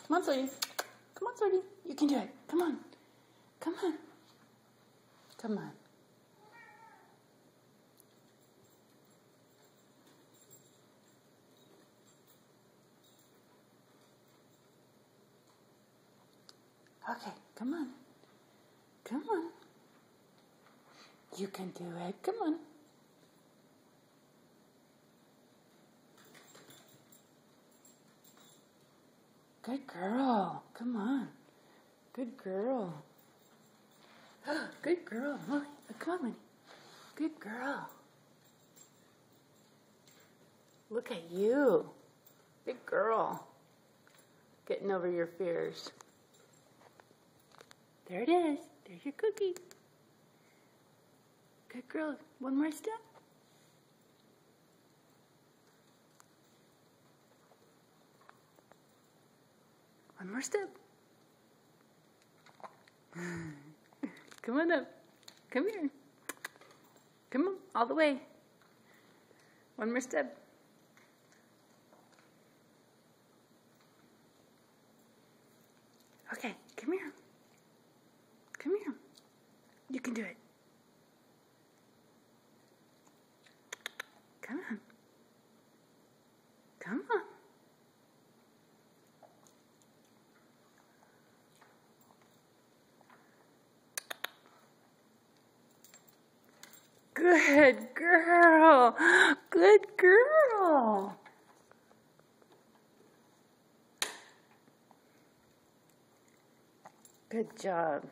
Come on, sweetie. Come on, sweetie. You can do it. Come on. Come on. Come on. Okay, come on. Come on. You can do it. Come on. Good girl. Come on. Good girl. Good girl. Look, come on, Winnie. Good girl. Look at you. Big girl. Getting over your fears. There it is. There's your cookie. Good girl. One more step. One more step. Come on up. Come here. Come on, all the way. One more step. Okay, come here. Come here. You can do it. Come on. Come on. Good girl. Good girl. Good job.